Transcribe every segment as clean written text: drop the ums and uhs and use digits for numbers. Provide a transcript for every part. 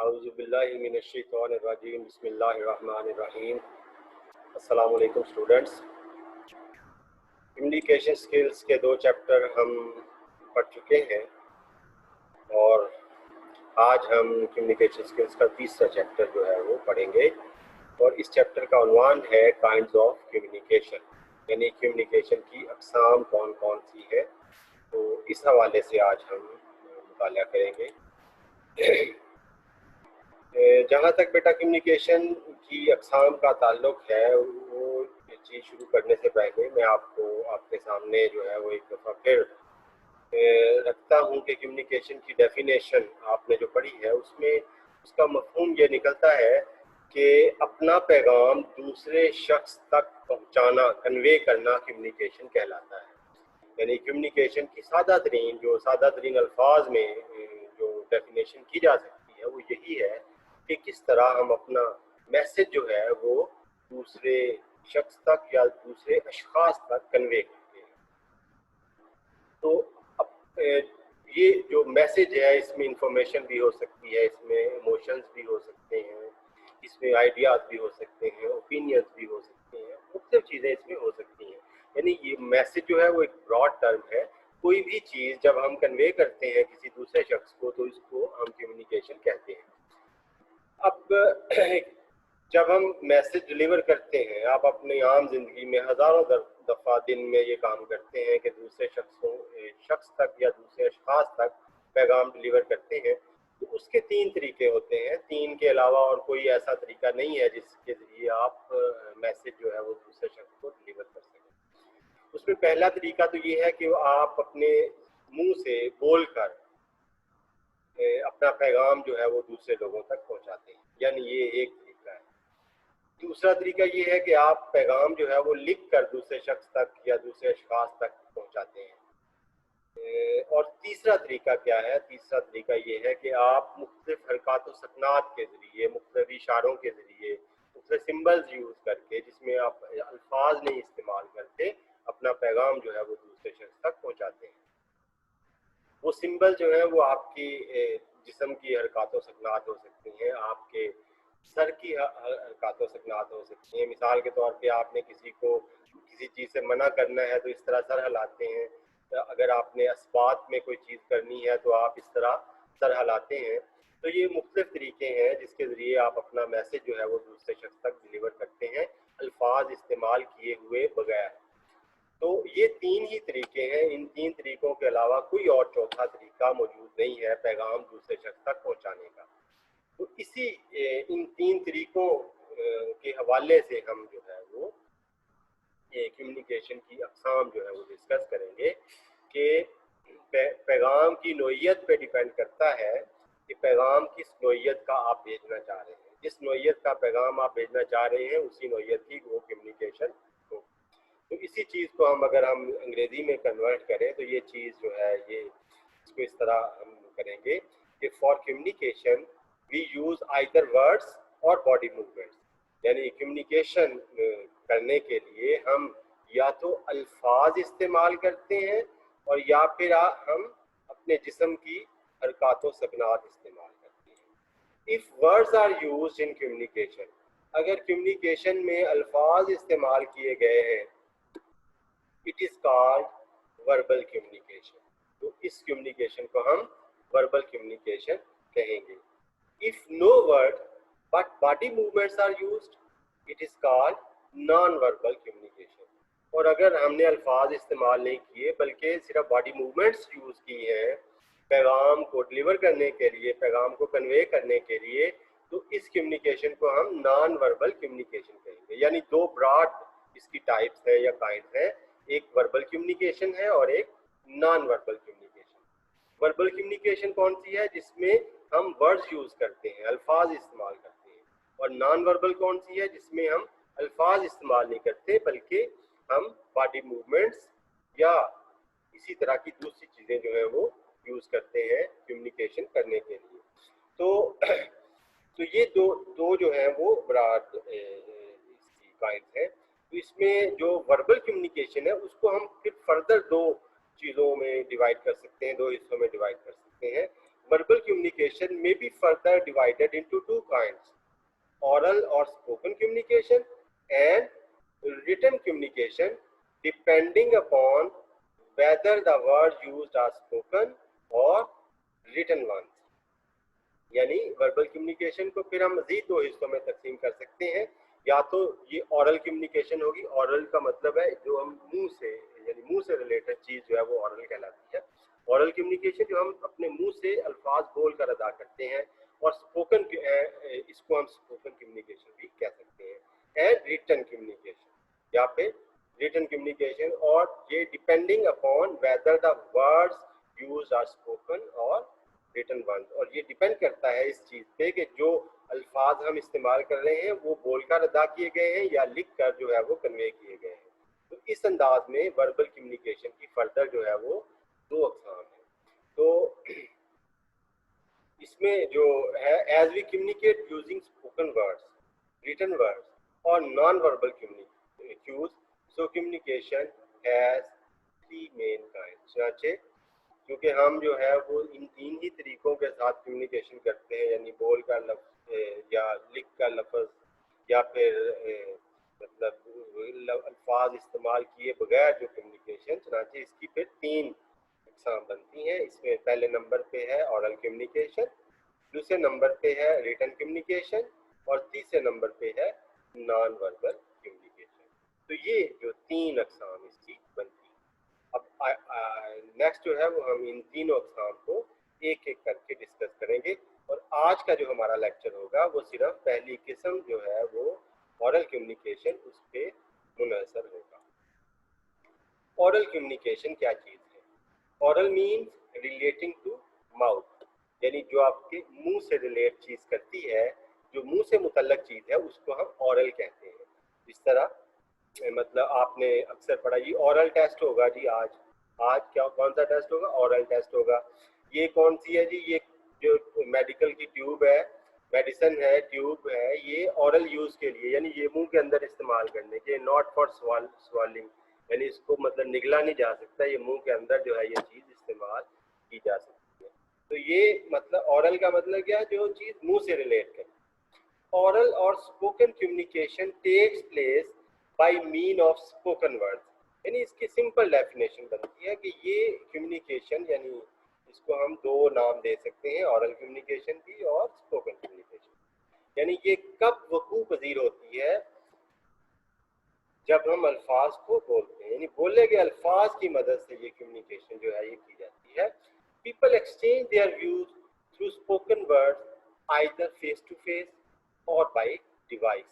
اعوذ باللہ من الشیطان الرجیم بسم اللہ الرحمن الرحیم۔ السلام علیکم اسٹوڈنٹس۔ کمیونیکیشن سکلز کے 2 چیپٹر ہم پڑھ چکے ہیں اور آج ہم کمیونیکیشن سکلز کا 3را چیپٹر جو ہے وہ پڑھیں گے، اور اس چیپٹر کا عنوان ہے کائنڈز آف کمیونیکیشن، یعنی کمیونیکیشن کی اقسام کون کون سی ہے۔ تو اس حوالے سے آج ہم مطالعہ کریں گے۔ جہاں تک بیٹا کمیونیکیشن کی اقسام کا تعلق ہے، وہ چیز شروع کرنے سے پہلے میں آپ کے سامنے جو ہے وہ ایک دفعہ پھر رکھتا ہوں کہ کمیونیکیشن کی ڈیفینیشن آپ نے جو پڑھی ہے اس میں اس کا مفہوم یہ نکلتا ہے کہ اپنا پیغام دوسرے شخص تک پہنچانا، کنوے کرنا کمیونیکیشن کہلاتا ہے۔ یعنی کمیونیکیشن کی سادہ ترین الفاظ میں جو ڈیفینیشن کی جا سکتی ہے وہ یہی ہے کہ کس طرح ہم اپنا میسج جو ہے وہ دوسرے شخص تک یا دوسرے اشخاص تک کنوے کرتے ہیں۔ تو یہ جو میسج ہے اس میں انفارمیشن بھی ہو سکتی ہے، اس میں ایموشنز بھی ہو سکتے ہیں، اس میں آئیڈیاز بھی ہو سکتے ہیں، اوپینینز بھی ہو سکتے ہیں، مختلف چیزیں اس میں ہو سکتی ہیں۔ یعنی یہ میسج جو ہے وہ ایک براڈ ٹرم ہے۔ کوئی بھی چیز جب ہم کنوے کرتے ہیں کسی دوسرے شخص کو تو اس کو ہم کمیونیکیشن کہتے ہیں۔ اب جب ہم میسج ڈلیور کرتے ہیں، آپ اپنی عام زندگی میں ہزاروں دفعہ دن میں یہ کام کرتے ہیں کہ دوسرے شخص تک یا دوسرے اشخاص تک پیغام ڈلیور کرتے ہیں، تو اس کے 3 طریقے ہوتے ہیں۔ 3 کے علاوہ اور کوئی ایسا طریقہ نہیں ہے جس کے ذریعے آپ میسج جو ہے وہ دوسرے شخص کو ڈلیور کر سکیں۔ اس میں پہلا طریقہ تو یہ ہے کہ آپ اپنے منہ سے بول کر اپنا پیغام جو ہے وہ دوسرے لوگوں تک پہنچاتے ہیں، یعنی یہ ایک طریقہ ہے۔ دوسرا طریقہ یہ ہے کہ آپ پیغام جو ہے وہ لکھ کر دوسرے شخص تک یا دوسرے اشخاص تک پہنچاتے ہیں۔ اور تیسرا طریقہ کیا ہے؟ تیسرا طریقہ یہ ہے کہ آپ مختلف حرکات و سکنات کے ذریعے، مختلف اشاروں کے ذریعے، مختلف سمبلز یوز کر کے، جس میں آپ الفاظ نہیں استعمال کرتے، اپنا پیغام جو ہے وہ دوسرے شخص تک پہنچاتے ہیں۔ وہ سمبل جو ہیں وہ آپ کی جسم کی حرکات و سکنات ہو سکتی ہیں، آپ کے سر کی حرکات و سکنات ہو سکتی ہیں۔ مثال کے طور پہ آپ نے کسی کو کسی چیز سے منع کرنا ہے تو اس طرح سر ہلاتے ہیں، اگر آپ نے اسبات میں کوئی چیز کرنی ہے تو آپ اس طرح سر ہلاتے ہیں۔ تو یہ مختلف طریقے ہیں جس کے ذریعے آپ اپنا میسج جو ہے وہ دوسرے شخص تک ڈلیور کرتے ہیں، الفاظ استعمال کیے ہوئے بغیر۔ تو یہ 3 ہی طریقے ہیں۔ ان 3 طریقوں کے علاوہ کوئی اور چوتھا طریقہ موجود نہیں ہے پیغام دوسرے شخص تک پہنچانے کا۔ تو ان 3 طریقوں کے حوالے سے ہم جو ہے وہ کمیونیکیشن کی اقسام جو ہے وہ ڈسکس کریں گے کہ پیغام کی نوعیت پہ ڈیپینڈ کرتا ہے کہ پیغام کس نوعیت کا آپ بھیجنا چاہ رہے ہیں۔ جس نوعیت کا پیغام آپ بھیجنا چاہ رہے ہیں اسی نوعیت کی وہ کمیونیکیشن ہو۔ تو اسی چیز کو اگر ہم انگریزی میں کنورٹ کریں تو یہ چیز جو ہے یہ اس کو اس طرح ہم کریں گے کہ for communication we use either words اور باڈی موومنٹس۔ یعنی کمیونیکیشن کرنے کے لیے ہم یا تو الفاظ استعمال کرتے ہیں اور یا پھر ہم اپنے جسم کی حرکات و سکنات استعمال کرتے ہیں۔ if words are used in communication، اگر کمیونیکیشن میں الفاظ استعمال کیے گئے ہیں، it is called verbal communication۔ تو اس کمیونیکیشن کو ہم verbal communication کہیں گے۔ if no word but body movements are used، it is called non-verbal communication۔ اور اگر ہم نے الفاظ استعمال نہیں کیے بلکہ صرف باڈی موومنٹس یوز کی ہیں پیغام کو ڈلیور کرنے کے لیے، پیغام کو کنوے کرنے کے لیے، تو اس کمیونیکیشن کو ہم نان وربل کمیونیکیشن کہیں گے۔ یعنی 2 براڈ اس کی ٹائپس ہیں یا کائنڈ ہیں، ایک وربل کمیونیکیشن ہے اور ایک non verbal communication. Verbal communication کون سی ہے؟ جس میں ہم ورڈز یوز کرتے ہیں، الفاظ استعمال کرتے ہیں۔ اور نان وربل کون سی ہے؟ جس میں ہم الفاظ استعمال نہیں کرتے بلکہ ہم باڈی موومنٹس یا اسی طرح کی دوسری چیزیں جو ہیں وہ یوز کرتے ہیں کمیونیکیشن کرنے کے لیے۔ تو یہ دو جو ہیں وہ براڈ کائنڈ ہیں۔ تو اس میں جو وربل کمیونیکیشن ہے اس کو ہم پھر فردر 2 چیزوں میں ڈیوائڈ کر سکتے ہیں، 2 حصوں میں ڈیوائڈ کر سکتے ہیں۔ verbal communication may be further divided into two kinds: oral or spoken communication and written communication, depending upon whether the words used are spoken or written ones. یعنی وربل کمیونیکیشن کو پھر ہم مزید دو حصوں میں تقسیم کر سکتے ہیں. یا تو یہ اورل کمیونیکیشن ہوگی. اورل کا مطلب ہے جو ہم منہ سے یعنی منہ سے ریلیٹڈ چیز جو ہے وہ اورل کہلاتی ہے. اورل کمیونیکیشن جو ہم اپنے منہ سے الفاظ بول کر ادا کرتے ہیں, اور اسپوکن اس کو ہم اسپوکن کمیونیکیشن بھی کہہ سکتے ہیں. اینڈ ریٹن کمیونیکیشن یا پھر ریٹن کمیونیکیشن, اور یہ depending upon whether the words used are spoken اور ریٹن ونز. اور یہ ڈیپینڈ کرتا ہے اس چیز پہ کہ جو الفاظ ہم استعمال کر رہے ہیں وہ بول کر ادا کیے گئے ہیں یا لکھ کر جو ہے وہ کنوے کیے گئے ہیں. تو اس انداز میں وربل کمیونیکیشن کی فردر جو ہے وہ دو اقسام ہیں. تو اس میں جو ہے as we communicate using spoken words, written words اور non verbal cues, so communication has three main kind. چنانچہ کیونکہ ہم جو ہے وہ ان تین ہی طریقوں کے ساتھ کمیونیکیشن کرتے ہیں, یعنی بول کا لفظ یا لکھ کا لفظ یا پھر مطلب الفاظ استعمال کیے بغیر جو کمیونیکیشن, چنانچہ اس کی پھر تین اقسام بنتی ہیں. اس میں پہلے نمبر پہ ہے اورل کمیونیکیشن, دوسرے نمبر پہ ہے ریٹن کمیونیکیشن, اور تیسرے نمبر پہ ہے نان وربل کمیونیکیشن. تو یہ جو تین اقسام اس کی بنتی ہیں. اب نیکسٹ جو ہے وہ ہم ان تینوں اقسام کو ایک ایک کر کے ڈسکس کریں گے, اور آج کا جو ہمارا لیکچر ہوگا وہ صرف پہلی قسم جو ہے وہ اورل کمیونیکیشن اس پہ منحصر ہوگا. اورل کمیونیکیشن کیا چیز ہے؟ Oral means relating to mouth, یعنی جو آپ کے منہ سے ریلیٹ چیز کرتی ہے, جو منہ سے متعلق چیز ہے اس کو ہم اورل کہتے ہیں. جس طرح مطلب آپ نے اکثر پڑھا یہ اورل ٹیسٹ ہوگا جی, آج کیا کون سا ٹیسٹ ہوگا؟ اورل ٹیسٹ ہوگا. یہ کون سی ہے جی؟ یہ جو میڈیکل کی ٹیوب ہے, میڈیسن ہے, ٹیوب ہے, یہ اورل یوز کے لیے, یعنی یہ منہ کے اندر استعمال کرنے کے, ناٹ فار سوالنگ, یعنی اس کو مطلب نگلا نہیں جا سکتا, یہ منہ کے اندر جو ہے یہ چیز استعمال کی جا سکتی ہے. تو یہ مطلب اورل کا مطلب کیا ہے؟ جو چیز منہ سے ریلیٹ کرے. اورل اور spoken communication takes place by mean of spoken word, یعنی اس کی سمپل ڈیفینیشن بنتی ہے کہ یہ کمیونیکیشن, یعنی اس کو ہم دو نام دے سکتے ہیں, اورل کمیونیکیشن بھی اور اسپوکن کمیونیکیشن. یعنی یہ کب وقوع پذیر ہوتی ہے؟ جب ہم الفاظ کو بولتے ہیں, یعنی بولے گئے الفاظ کی مدد سے یہ کمیونیکیشن جو ہے یہ کی جاتی ہے. People exchange their views through spoken word either face to face اور بائی ڈیوائس.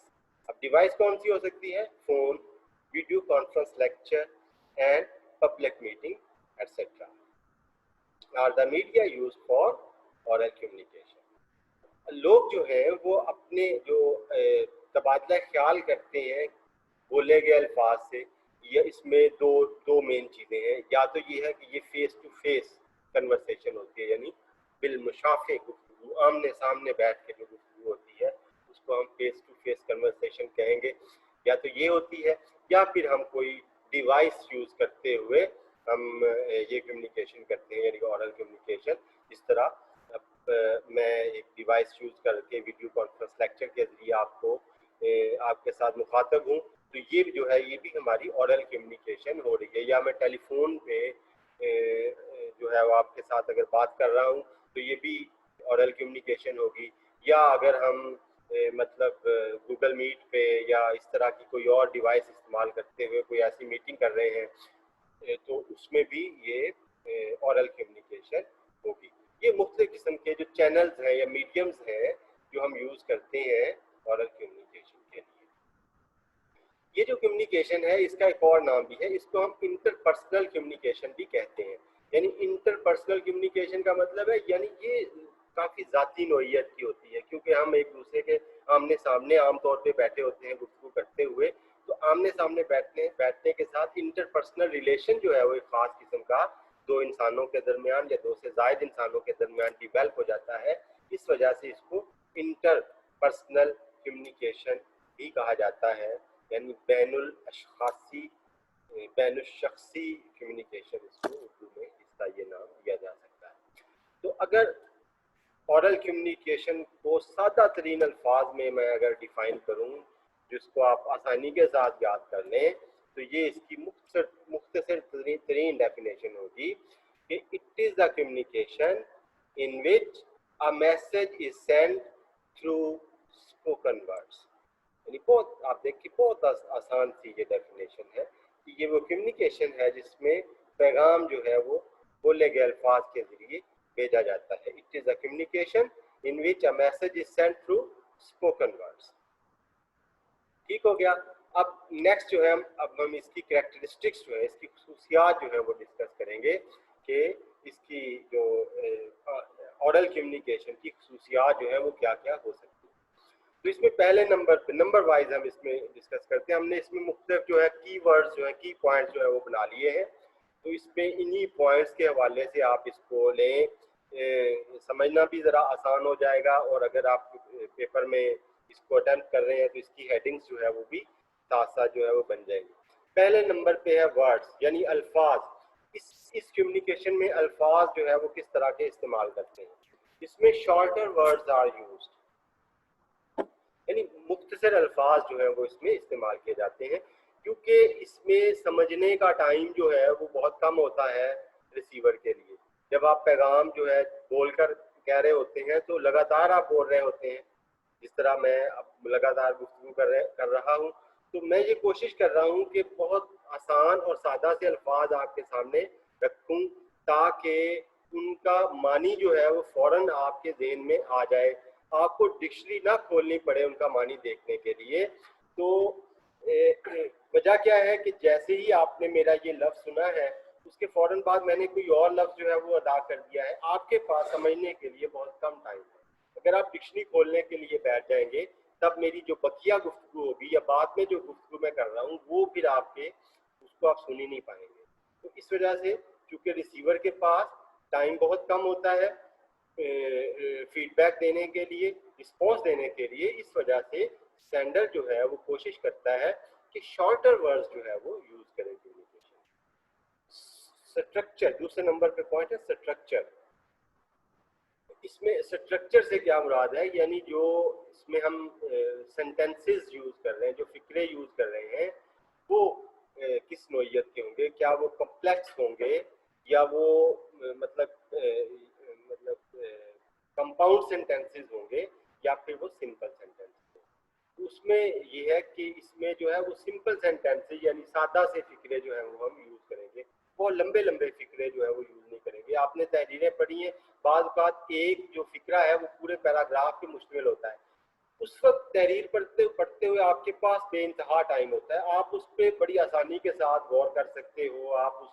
اب ڈیوائس کون سی ہو سکتی ہے؟ Phone, video conference, lecture and public meeting etcetera are the media use for oral communication. لوگ جو ہیں وہ اپنے جو تبادلہ خیال کرتے ہیں بولے گئے الفاظ سے, یہ اس میں دو مین چیزیں ہیں. یا تو یہ ہے کہ یہ فیس ٹو فیس کنورسیشن ہوتی ہے, یعنی بالمشافے گفتگو, آمنے سامنے بیٹھ کے جو گفتگو ہوتی ہے اس کو ہم فیس ٹو فیس کنورسیشن کہیں گے. یا تو یہ ہوتی ہے, یا پھر ہم کوئی ڈیوائس یوز کرتے ہوئے ہم یہ کمیونیکیشن کرتے ہیں, یعنی اورل کمیونیکیشن. جس طرح میں ایک ڈیوائس یوز کر کے ویڈیو کانفرنس لیکچر کے ذریعے آپ کے ساتھ مخاطب ہوں, تو یہ جو ہے یہ بھی ہماری اورل کمیونیکیشن ہو رہی ہے. یا میں ٹیلی فون پہ جو ہے وہ آپ کے ساتھ اگر بات کر رہا ہوں تو یہ بھی اورل کمیونیکیشن ہوگی. یا اگر ہم مطلب گوگل میٹ پہ یا اس طرح کی کوئی اور ڈیوائس استعمال کرتے ہوئے کوئی ایسی میٹنگ کر رہے ہیں تو اس میں بھی یہ اورل کمیونیکیشن ہوگی. یہ مختلف قسم کے جو چینلز ہیں یا میڈیمز ہیں جو ہم یوز کرتے ہیں اورل کمیونیکیشن کے لیے. یہ جو کمیونیکیشن ہے اس کا ایک اور نام بھی ہے, اس کو ہم انٹر پرسنل کمیونیکیشن بھی کہتے ہیں. یعنی انٹر پرسنل کمیونیکیشن کا مطلب ہے یعنی یہ کافی ذاتی نوعیت کی ہوتی ہے, کیونکہ ہم ایک دوسرے کے آمنے سامنے عام طور پہ بیٹھے ہوتے ہیں گفتگو کرتے ہوئے, تو آمنے سامنے بیٹھنے کے ساتھ انٹر پرسنل ریلیشن جو ہے وہ ایک خاص قسم کا دو انسانوں کے درمیان یا دو سے زائد انسانوں کے درمیان ڈیولپ ہو جاتا ہے. اس وجہ سے اس کو انٹر پرسنل کمیونیکیشن بھی کہا جاتا ہے, یعنی بین الاشخاصی بین الشخصی کمیونیکیشن اس کو اردو میں اس کا یہ نام دیا جا سکتا ہے. تو اگر اورل کمیونیکیشن کو سادہ ترین الفاظ میں میں اگر ڈیفائن کروں جس کو آپ آسانی کے ساتھ یاد کر لیں تو یہ اس کی مختصر ترین ڈیفینیشن ہوگی کہ it is the communication in which a message is sent through spoken words. یعنی بہت آپ دیکھیے بہت آسان سی یہ ڈیفینیشن ہے کہ یہ وہ کمیونیکیشن ہے جس میں پیغام جو ہے وہ بولے گئے الفاظ کے ذریعے بھیجا جاتا ہے. It is a communication in which a message is sent through spoken words. ٹھیک ہو گیا. اب نیکسٹ جو ہے اب ہم اس کی کریکٹرسٹکس جو ہے اس کی خصوصیات جو ہے وہ ڈسکس کریں گے کہ اس کی جو اورل کمیونیکیشن کی خصوصیات جو ہے وہ کیا کیا ہو سکتی ہیں. تو اس میں پہلے نمبر پہ نمبر وائز ہم اس میں ڈسکس کرتے ہیں. ہم نے اس میں مختلف جو ہے کی ورڈز جو ہے کی پوائنٹس جو ہے وہ بنا لیے ہیں. تو اس میں انہی پوائنٹس کے حوالے سے آپ اس کو لیں, سمجھنا بھی ذرا آسان ہو جائے گا, اور اگر آپ پیپر میں اس کو اٹیمپٹ کر رہے ہیں تو اس کی ہیڈنگس جو ہے وہ بھی ساتھ ساتھ جو ہے وہ بن جائیں گی. پہلے نمبر پہ ہے ورڈز یعنی الفاظ. اس کمیونیکیشن میں الفاظ جو ہے وہ کس طرح کے استعمال کرتے ہیں. اس میں شارٹر ورڈز آر یوزڈ یعنی مختصر الفاظ جو ہے وہ اس میں استعمال کیے جاتے ہیں کیونکہ اس میں سمجھنے کا ٹائم جو ہے وہ بہت کم ہوتا ہے ریسیور کے لیے. جب آپ پیغام جو ہے بول کر کہہ رہے ہوتے ہیں تو لگاتار آپ بول رہے ہوتے ہیں, جس طرح میں اب لگاتار گفتگو کر رہا ہوں, تو میں یہ کوشش کر رہا ہوں کہ بہت آسان اور سادہ سے الفاظ آپ کے سامنے رکھوں تاکہ ان کا معنی جو ہے وہ فوراً آپ کے ذہن میں آ جائے, آپ کو ڈکشنری نہ کھولنی پڑے ان کا معنی دیکھنے کے لیے. تو وجہ کیا ہے کہ جیسے ہی آپ نے میرا یہ لفظ سنا ہے اس کے فوراً بعد میں نے کوئی اور لفظ جو ہے وہ ادا کر دیا ہے. آپ کے پاس سمجھنے کے لیے بہت کم ٹائم ہے. اگر آپ ڈکشنری کھولنے کے لیے بیٹھ جائیں گے تب میری جو بقیہ گفتگو ہوگی یا بعد میں جو گفتگو میں کر رہا ہوں وہ پھر آپ کے اس کو آپ سن ہی نہیں پائیں گے. تو اس وجہ سے چونکہ ریسیور کے پاس ٹائم بہت کم ہوتا ہے فیڈ بیک دینے کے لیے, رسپانس دینے کے لیے, اس وجہ سے سینڈر جو ہے وہ کوشش کرتا ہے کہ شارٹر ورڈز جو ہے وہ یوز کرے کمیونیکیشن. اسٹرکچر دوسرے نمبر پہ پوائنٹ ہے اسٹرکچر. اس میں اسٹرکچر سے کیا مراد ہے, یعنی جو اس میں ہم سینٹینسز یوز کر رہے ہیں, جو فقرے یوز کر رہے ہیں وہ کس نوعیت کے ہوں گے. کیا وہ کمپلیکس ہوں گے یا وہ مطلب کمپاؤنڈ سینٹینسز ہوں گے یا پھر وہ سمپل سینٹینس. اس میں یہ ہے کہ اس میں جو ہے وہ سمپل سینٹینسز یعنی سادہ سے فقرے جو ہیں وہ ہم یوز کریں گے. بہت لمبے لمبے فقرے جو ہے وہ یوز نہیں کریں گے. آپ نے تحریریں پڑھی ہیں, بعض اوقات ایک جو فقرہ ہے وہ پورے پیراگراف پہ مشتمل ہوتا ہے. اس وقت تحریر پڑھتے ہوئے آپ کے پاس بے انتہا ٹائم ہوتا ہے, آپ اس پہ بڑی آسانی کے ساتھ غور کر سکتے ہو, آپ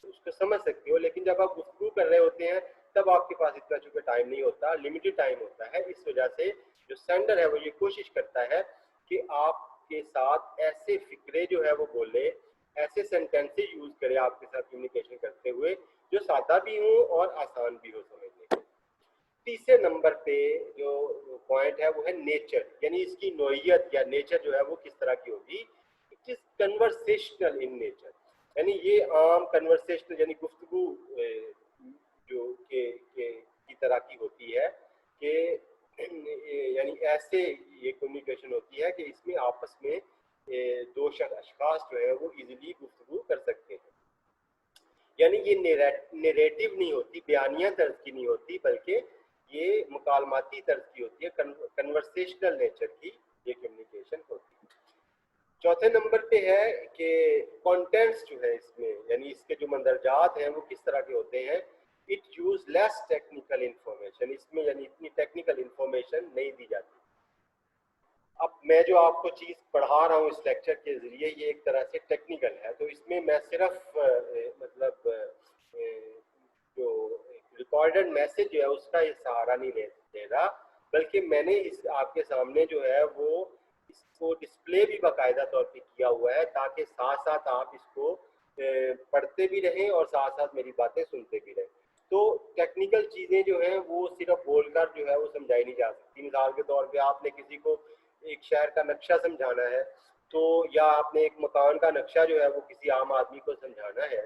اس کو سمجھ سکتے ہو. لیکن جب آپ گفتگو کر رہے ہوتے ہیں تب آپ کے پاس اتنا چونکہ ٹائم نہیں ہوتا, لمیٹڈ ٹائم ہوتا ہے. اس وجہ سے جو سینڈر ہے وہ یہ کوشش کرتا ہے کہ آپ کے ساتھ ایسے فقرے جو ہے وہ بولے, ایسے سینٹینسز یوز کرے آپ کے ساتھ کمیونیکیشن کرتے ہوئے جو سادہ بھی ہوں اور آسان بھی ہو سمجھنے کے. تیسرے نمبر پہ جو پوائنٹ ہے وہ ہے نیچر یعنی اس کی نوعیت یا نیچر جو ہے وہ کس طرح کی ہوگی. اٹ از کنورسیشنل ان نیچر یعنی یہ عام کنورسیشنل یعنی گفتگو جو کی طرح کی ہوتی ہے کہ یعنی ایسے یہ کمیونیکیشن ہوتی ہے کہ اس میں آپس میں دو اشخاص جو ہے وہ ایزیلی گفتگو کر سکتے ہیں. یعنی یہ نیریٹو نہیں ہوتی, بیانیہ طرز کی نہیں ہوتی, بلکہ یہ مکالماتی طرز کی ہوتی ہے, کنورسیشنل نیچر کی یہ کمیونیکیشن ہوتی ہے. چوتھے نمبر پہ ہے کہ کانٹینٹس جو ہے اس میں یعنی اس کے جو مندرجات ہیں وہ کس طرح کے ہوتے ہیں. It use less technical information, اس میں یعنی اتنی ٹیکنیکل انفارمیشن نہیں دی جاتی. اب میں جو آپ کو چیز پڑھا رہا ہوں اس لیکچر کے ذریعے یہ ایک طرح سے ٹیکنیکل ہے, تو اس میں میں صرف مطلب جو ریکارڈڈ میسج جو ہے اس کا یہ سہارا نہیں لے رہا, بلکہ میں نے اس آپ کے سامنے جو ہے وہ اس کو ڈسپلے بھی باقاعدہ طور پہ کیا ہوا ہے تاکہ ساتھ ساتھ آپ اس کو پڑھتے بھی رہیں اور ساتھ ساتھ میری باتیں سنتے بھی رہیں. تو ٹیکنیکل چیزیں جو ہیں وہ صرف بول کر جو ہے وہ سمجھائی نہیں جا سکتی. مثال کے طور پہ آپ نے کسی کو ایک شہر کا نقشہ سمجھانا ہے تو یا آپ نے ایک مکان کا نقشہ جو ہے وہ کسی عام آدمی کو سمجھانا ہے,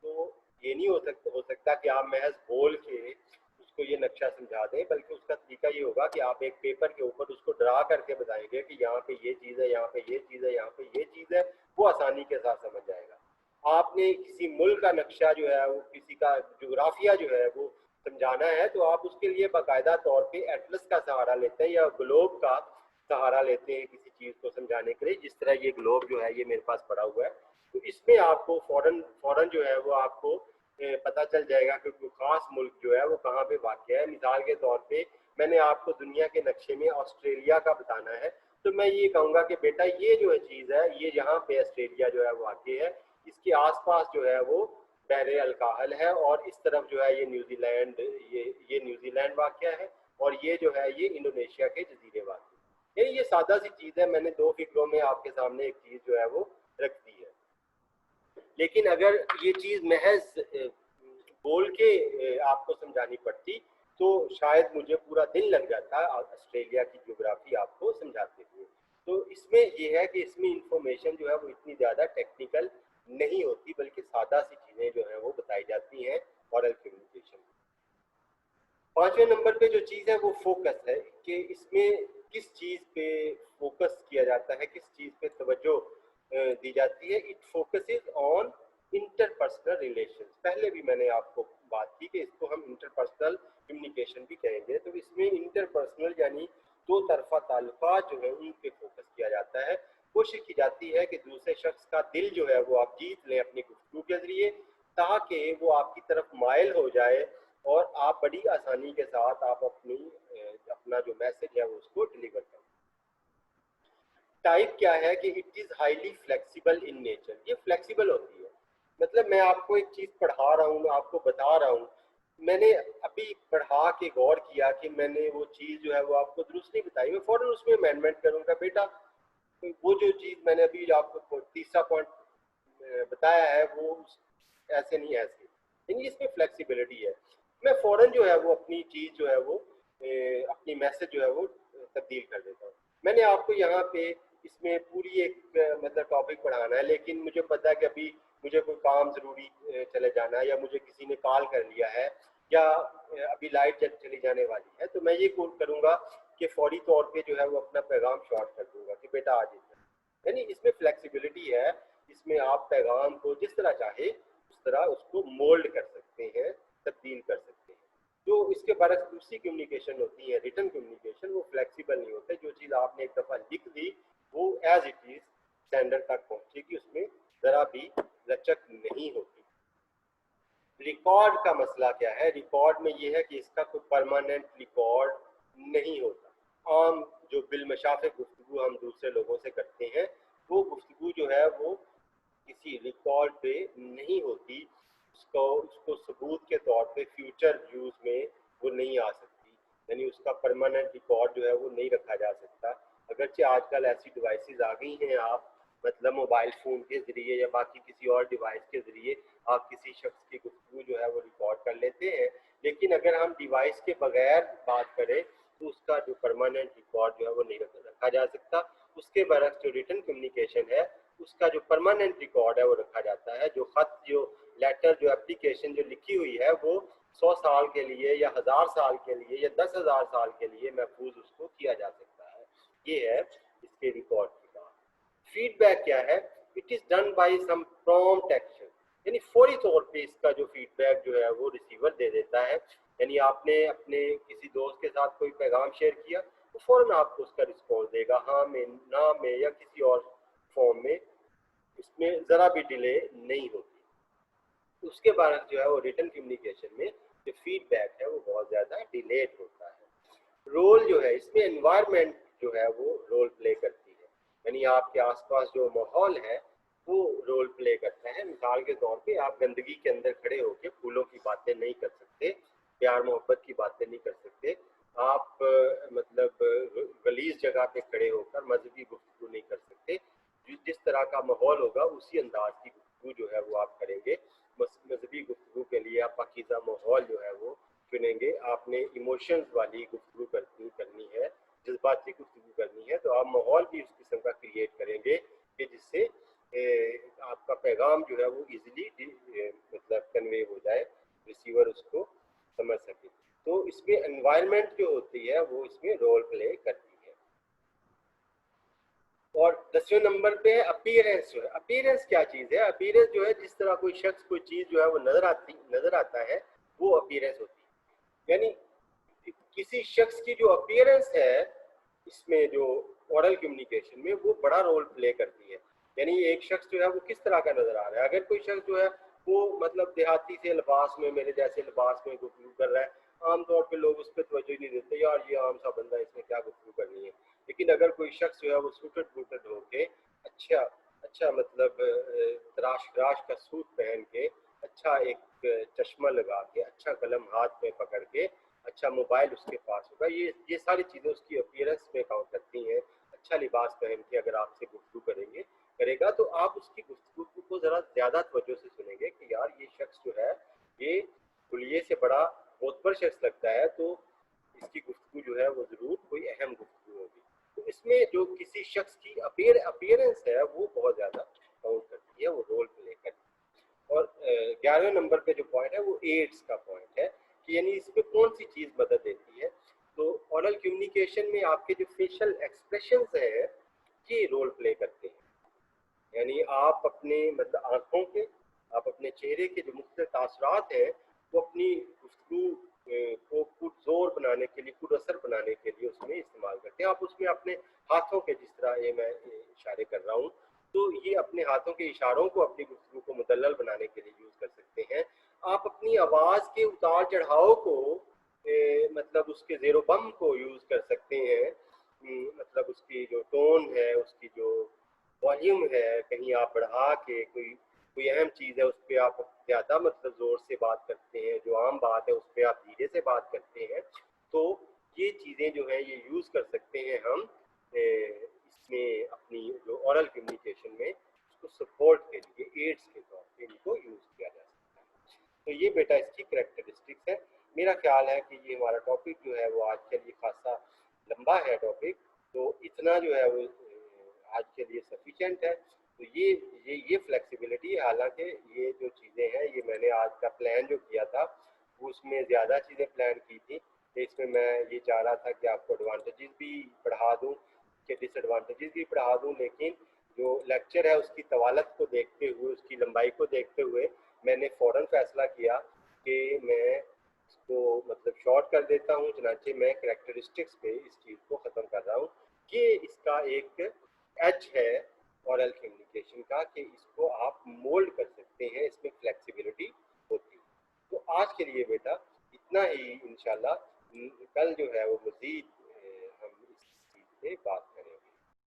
تو یہ نہیں ہو سکتا کہ آپ محض بول کے اس کو یہ نقشہ سمجھا دیں، بلکہ اس کا طریقہ یہ ہوگا کہ آپ ایک پیپر کے اوپر اس کو ڈرا کر کے بتائیں گے کہ یہاں پہ یہ چیز ہے، یہاں پہ یہ چیز ہے، یہاں پہ یہ چیز ہے، وہ آسانی کے ساتھ سمجھ جائے گا۔ آپ نے کسی ملک کا نقشہ جو ہے وہ کسی کا جغرافیہ جو ہے وہ سمجھانا ہے تو آپ اس کے لیے باقاعدہ طور پہ ایٹلس کا سہارا لیتے ہیں یا گلوب کا سہارا لیتے ہیں کسی چیز کو سمجھانے کے لیے، جس طرح یہ گلوب جو ہے یہ میرے پاس پڑا ہوا ہے، تو اس میں آپ کو فوراً جو ہے وہ آپ کو پتہ چل جائے گا کہ کوئی خاص ملک جو ہے وہ کہاں پہ واقع ہے۔ مثال کے طور پہ میں نے آپ کو دنیا کے نقشے میں آسٹریلیا کا بتانا ہے، تو میں یہ کہوں گا کہ بیٹا یہ جو چیز ہے یہ یہاں پہ آسٹریلیا جو ہے وہ واقع ہے، اس کے آس پاس جو ہے وہ بحر الکاہل ہے، اور اس طرف جو ہے یہ نیوزی لینڈ، یہ نیوزی لینڈ واقع ہے، اور یہ جو ہے یہ انڈونیشیا کے جزیرے واقع ہے۔ یہ سادہ سی چیز ہے، میں نے 2 فگروں میں آپ کے سامنے ایک چیز جو ہے وہ رکھ دی ہے۔ لیکن اگر یہ چیز محض بول کے آپ کو سمجھانی پڑتی تو شاید مجھے پورا دن لگ جاتا آسٹریلیا کی جغرافی آپ کو سمجھاتے ہوئے۔ تو اس میں یہ ہے کہ اس میں انفارمیشن جو ہے وہ اتنی زیادہ ٹیکنیکل نہیں ہوتی، بلکہ سادہ سی چیزیں جو ہیں وہ بتائی جاتی ہیں اورل کمیونیکیشن۔ 5ویں نمبر پہ جو چیز ہے وہ فوکس ہے، کہ اس میں کس چیز پہ فوکس کیا جاتا ہے، کس چیز پہ توجہ دی جاتی ہے۔ It focuses on interpersonal relations. پہلے بھی میں نے آپ کو بات کی کہ اس کو ہم انٹرپرسنل کمیونیکیشن بھی کہیں گے، تو اس میں انٹرپرسنل یعنی 2 طرفہ تعلقات جو ہے ان پہ فوکس کیا جاتا ہے۔ کوشش کی جاتی ہے کہ دوسرے شخص کا دل جو ہے وہ آپ جیت لیں اپنی گفتگو کے ذریعے، تاکہ وہ آپ کی طرف مائل ہو جائے اور آپ بڑی آسانی کے ساتھ آپ اپنا جو میسج ہے وہ اس کو ڈلیور کریں۔ ٹائپ کیا ہے کہ it is highly flexible in nature, یہ فلیکسیبل ہوتی ہے، مطلب میں آپ کو ایک چیز پڑھا رہا ہوں، آپ کو بتا رہا ہوں، میں نے ابھی پڑھا کے غور کیا کہ میں نے وہ چیز جو ہے وہ آپ کو درست نہیں بتائی، میں فوراً اس میں امینڈمنٹ کروں گا، بیٹا وہ جو چیز میں نے ابھی آپ کو تیسرا پوائنٹ بتایا ہے وہ ایسے نہیں ایسے، یعنی اس میں فلیکسیبلٹی ہے، میں فوراً جو ہے وہ اپنی چیز جو ہے وہ اپنی میسج جو ہے وہ تبدیل کر دیتا ہوں۔ میں نے آپ کو یہاں پہ اس میں پوری ایک مطلب ٹاپک پڑھانا ہے، لیکن مجھے پتا ہے کہ ابھی مجھے کوئی کام ضروری چلے جانا ہے، یا مجھے کسی نے کال کر لیا ہے، یا ابھی لائٹ چلی جانے والی ہے، تو میں یہ کروں گا کہ فوری طور پہ جو ہے وہ اپنا پیغام شارٹ کر دوں گا کہ بیٹا آ جائے۔ یعنی اس میں فلیکسیبلٹی ہے، اس میں آپ پیغام کو جس طرح چاہے اس طرح اس کو مولڈ کر سکتے ہیں، تبدیل کر سکتے ہیں۔ جو اس کے برعکس دوسری کمیونیکیشن ہوتی ہے ریٹن کمیونیکیشن، وہ فلیکسیبل نہیں ہوتے، جو چیز آپ نے ایک دفعہ لکھ دی وہ ایز اٹ از سینڈر تک پہنچے گی، اس میں ذرا بھی لچک نہیں ہوتی۔ ریکارڈ کا مسئلہ کیا ہے؟ ریکارڈ میں یہ ہے کہ اس کا کوئی پرماننٹ ریکارڈ نہیں ہوتا۔ عام جو بالمشافہ گفتگو ہم دوسرے لوگوں سے کرتے ہیں، وہ گفتگو جو ہے وہ کسی ریکارڈ پہ نہیں ہوتی، اس کو ثبوت کے طور پہ فیوچر یوز میں وہ نہیں آ سکتی، یعنی اس کا پرماننٹ ریکارڈ جو ہے وہ نہیں رکھا جا سکتا۔ اگرچہ آج کل ایسی ڈیوائسز آ گئی ہیں، آپ مطلب موبائل فون کے ذریعے یا باقی کسی اور ڈیوائس کے ذریعے آپ کسی شخص کی گفتگو جو ہے وہ ریکارڈ کر لیتے ہیں، لیکن اگر ہم ڈیوائس کے بغیر بات کریں تو اس کا جو پرماننٹ ریکارڈ جو ہے وہ نہیں رکھا جا سکتا۔ اس کے برعکس جو ریٹن کمیونیکیشن ہے اس کا جو پرماننٹ ریکارڈ ہے وہ رکھا جاتا ہے، جو خط، جو لیٹر، جو اپلیکیشن جو لکھی ہوئی ہے وہ 100 سال کے لیے یا 1000 سال کے لیے یا 10,000 سال کے لیے محفوظ اس کو کیا جا سکتا ہے۔ یہ ہے اس کے ریکارڈ کی بات۔ فیڈ بیک کیا ہے؟ It is done by some prompt action, یعنی فوری طور پہ اس کا جو فیڈ بیک جو ہے وہ ریسیور دے دیتا ہے، یعنی آپ نے اپنے کسی دوست کے ساتھ کوئی پیغام شیئر کیا تو فوراً آپ کو اس کا رسپانس دے گا، ہاں میں، نہ میں، یا کسی اور فارم میں، اس میں ذرا بھی ڈیلے نہیں ہوتی۔ اس کے بعد جو ہے وہ ریٹن کمیونیکیشن میں جو فیڈ بیک ہے وہ بہت زیادہ ڈیلیڈ ہوتا ہے۔ رول جو ہے اس میں انوائرمنٹ جو ہے وہ رول پلے کرتی ہے، یعنی آپ کے آس پاس جو ماحول ہے وہ رول پلے کرتا ہے۔ مثال کے طور پہ آپ گندگی کے اندر کھڑے ہو کے پھولوں کی باتیں نہیں کر سکتے، پیار محبت کی باتیں نہیں کر سکتے، آپ مطلب غلیظ جگہ پہ کھڑے ہو کر مذہبی گفتگو نہیں کر سکتے۔ جس طرح کا ماحول ہوگا اسی انداز کی گفتگو جو ہے وہ آپ کریں گے۔ مذہبی گفتگو کے لیے آپ پاکیزہ ماحول جو ہے وہ چنیں گے۔ آپ نے ایموشنز والی گفتگو کرنی ہے، جذباتی گفتگو کرنی ہے، تو آپ ماحول بھی اس قسم کا کریٹ کریں گے کہ جس سے آپ کا پیغام جو ہے وہ ایزیلی مطلب کنوے ہو جائے، ریسیور اس کو سمجھ سکے۔ تو اس میں انوائرمنٹ جو ہوتی ہے وہ اس میں رول پلے کرتی ہے. اور 10ویں نمبر پہ ہے اپیرنس. جو ہے اپیرنس کیا چیز ہے؟ اپیرنس جو ہے جس طرح کوئی شخص کوئی چیز جو ہے وہ نظر آتا ہے وہ اپیرنس ہوتی ہے. یعنی کسی شخص کی جو اپیرنس ہے اس میں جو اورل کمیونیکیشن میں وہ بڑا رول پلے کرتی ہے. یعنی ایک شخص جو ہے وہ کس طرح کا نظر آ رہا ہے. اگر کوئی شخص جو ہے وہ مطلب دیہاتی سے لباس میں میرے جیسے لباس میں گفتگو کر رہا ہے, عام طور پہ لوگ اس پہ توجہ ہی نہیں دیتے, یار یہ عام سا بندہ اس میں کیا گفتگو کرنی ہے. لیکن اگر کوئی شخص جو ہے وہ سوٹڈ بوٹڈ ہو کے اچھا مطلب تراش کا سوٹ پہن کے, اچھا ایک چشمہ لگا کے, اچھا قلم ہاتھ میں پکڑ کے, اچھا موبائل اس کے پاس ہوگا, یہ ساری چیزیں اس کی اپیرنس میں کاؤنٹ کرتی ہیں. اچھا لباس پہن کے اگر آپ سے گفتگو کرے گا تو آپ اس کی گفتگو کو ذرا زیادہ توجہ سے سنیں گے کہ یار یہ شخص جو ہے یہ کلیے سے بڑا معتبر شخص لگتا ہے, تو اس کی گفتگو جو ہے وہ ضرور کوئی اہم گفتگو ہوگی. تو اس میں جو کسی شخص کی اپیرنس ہے وہ بہت زیادہ کاؤنٹ کرتی ہے, وہ رول پلے کرتی ہے. اور 11ویں نمبر پہ جو پوائنٹ ہے وہ ایڈس کا پوائنٹ ہے کہ یعنی اس پہ کون سی چیز مدد دیتی ہے. تو اورل کمیونیکیشن میں آپ کے جو فیشل ایکسپریشنز ہیں یہ رول پلے کرتے ہیں. یعنی آپ اپنے مطلب آنکھوں کے, آپ اپنے چہرے کے جو مختلف تاثرات ہیں وہ اپنی گفتگو کو خود زور بنانے کے لیے, خود اثر بنانے کے لیے اس میں استعمال کرتے ہیں. آپ اس میں اپنے ہاتھوں کے, جس طرح یہ میں اشارے کر رہا ہوں, تو یہ اپنے ہاتھوں کے اشاروں کو اپنی گفتگو کو مدلل بنانے کے لیے یوز کر سکتے ہیں. آپ اپنی آواز کے اتار چڑھاؤ کو مطلب اس کے زیر و بم کو یوز کر سکتے ہیں. مطلب اس کی جو ٹون ہے, اس کی جو والیوم ہے, کہیں آپ بڑھا کے کوئی اہم چیز ہے اس پہ آپ زیادہ مطلب زور سے بات کرتے ہیں, جو عام بات ہے اس پہ آپ دھیرے سے بات کرتے ہیں. تو یہ چیزیں جو ہیں یہ یوز کر سکتے ہیں ہم اس میں اپنی جو اورل کمیونیکیشن میں اس کو سپورٹ کے لیے ایڈس کے طور پہ ان کو یوز کیا جا سکتا ہے. تو یہ بیٹا اس کی کریکٹرسٹکس ہے. میرا خیال ہے کہ یہ ہمارا ٹاپک جو ہے وہ آج کے لیے خاصا لمبا ہے ٹاپک, تو اتنا جو ہے وہ آج کے لیے سفیشینٹ ہے. تو یہ فلیکسیبلٹی, حالانکہ یہ جو چیزیں ہیں یہ میں نے آج کا پلان جو کیا تھا وہ اس میں زیادہ چیزیں پلان کی تھی کہ اس میں یہ چاہ رہا تھا کہ آپ کو ایڈوانٹیجز بھی پڑھا دوں کہ ڈس ایڈوانٹیجز بھی پڑھا دوں, لیکن جو لیکچر ہے اس کی طوالت کو دیکھتے ہوئے, اس کی لمبائی کو دیکھتے ہوئے میں نے فوراً فیصلہ کیا کہ میں اس کو مطلب شارٹ کر دیتا ہوں. چنانچہ میں کریکٹرسٹکس پہ اس چیز کو ختم کر رہا ہوں کہ اس کا ایک ایج ہے اورل کمیونیکیشن کا کہ اس کو آپ مولڈ کر سکتے ہیں, اس میں فلیکسیبلٹی ہوتی ہے. تو آج کے لیے بیٹا اتنا ہی. انشاءاللہ کل جو ہے وہ مزید ہم اس چیز پہ بات کریں.